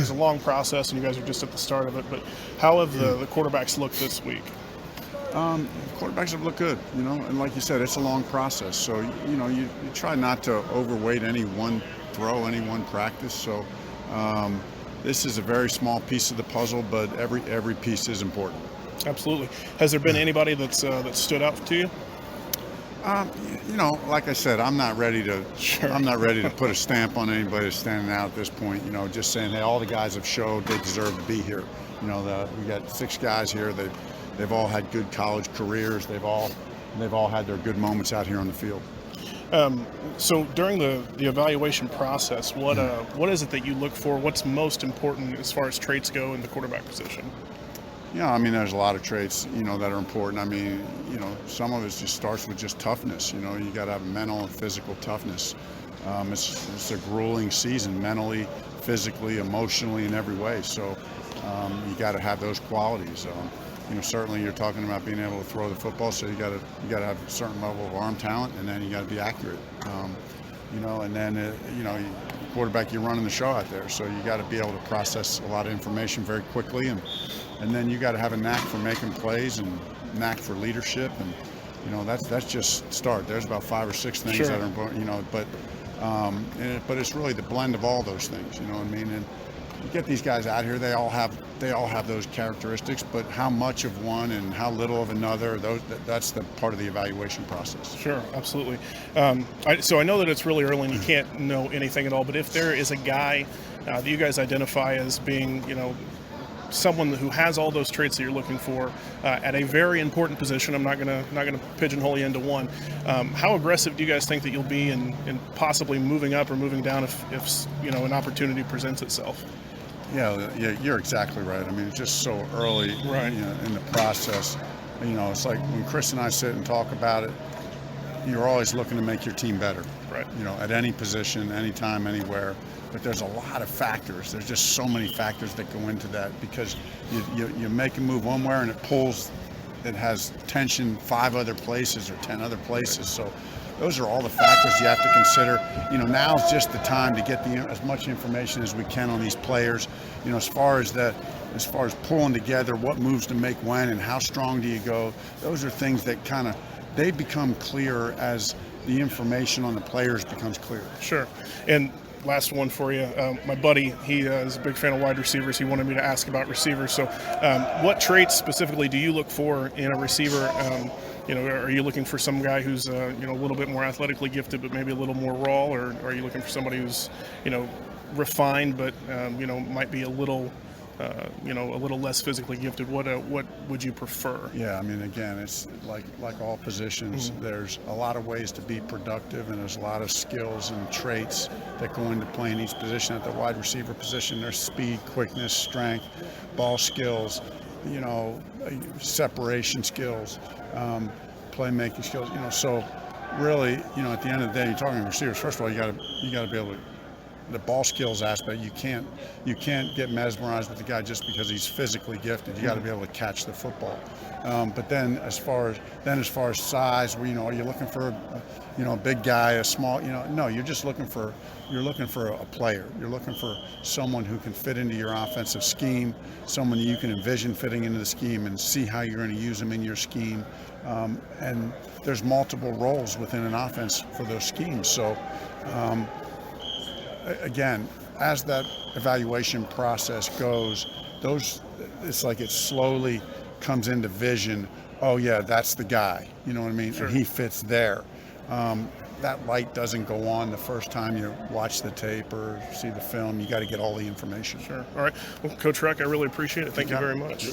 it's a long process, and you guys are just at the start of it. But how have the quarterbacks looked this week? Quarterbacks have looked good, and like you said, it's a long process. So, you try not to overweight any one throw, any one practice. So this is a very small piece of the puzzle, but every piece is important. Absolutely. Has there been anybody that stood out to you? Like I said, I'm not ready to. Sure. I'm not ready to put a stamp on anybody that's standing out at this point. Just saying, hey, all the guys have showed they deserve to be here. We got 6 guys here. They've all had good college careers. They've all had their good moments out here on the field. So during the evaluation process, what is it that you look for? What's most important as far as traits go in the quarterback position? There's a lot of traits, that are important. Some of it just starts with just toughness. You got to have mental and physical toughness. It's a grueling season, mentally, physically, emotionally, in every way. So you got to have those qualities. Certainly you're talking about being able to throw the football, so you got to have a certain level of arm talent, and then you got to be accurate. And then quarterback, you're running the show out there, so you got to be able to process a lot of information very quickly, and then you got to have a knack for making plays and knack for leadership, and that's just start. There's about 5 or 6 things Sure. that are important, but it's really the blend of all those things. And you get these guys out here, they all have those characteristics, but how much of one and how little of another, that's the part of the evaluation process. Sure, absolutely. So I know that it's really early and you can't know anything at all, but if there is a guy that you guys identify as being, someone who has all those traits that you're looking for at a very important position, I'm not gonna pigeonhole you into one. How aggressive do you guys think that you'll be in possibly moving up or moving down if an opportunity presents itself? Yeah, you're exactly right. It's just so early, Right. In the process. It's like when Chris and I sit and talk about it, you're always looking to make your team better. Right. At any position, anytime, anywhere. But there's a lot of factors. There's just so many factors that go into that, because you make a move one way and it has tension 5 other places or 10 other places. So those are all the factors you have to consider. Now is just the time to get as much information as we can on these players. As far as pulling together what moves to make when and how strong do you go, those are things that they become clearer as the information on the players becomes clearer. Sure. And last one for you. My buddy, he is a big fan of wide receivers. He wanted me to ask about receivers. So what traits specifically do you look for in a receiver? Are you looking for some guy who's a little bit more athletically gifted but maybe a little more raw, or are you looking for somebody who's refined but might be a little less physically gifted? What would you prefer? Yeah, again, it's like all positions. Mm-hmm. There's a lot of ways to be productive, and there's a lot of skills and traits that go into playing each position. At the wide receiver position, there's speed, quickness, strength, ball skills, separation skills, playmaking skills. So really, at the end of the day, you're talking receivers. First of all, you got to be able to. The ball skills aspect, you can't get mesmerized with the guy just because he's physically gifted. You got to be able to catch the football. But then as far as size, are you looking for a big guy, a small? No, you're just looking for a player. You're looking for someone who can fit into your offensive scheme, someone you can envision fitting into the scheme and see how you're going to use them in your scheme. And there's multiple roles within an offense for those schemes. So. Again, as that evaluation process goes, it's like it slowly comes into vision. Oh yeah, that's the guy. You know what I mean? Sure. And he fits there. That light doesn't go on the first time you watch the tape or see the film. You got to get all the information. Sure. All right. Well, Coach Reich, I really appreciate it. Thank you very much.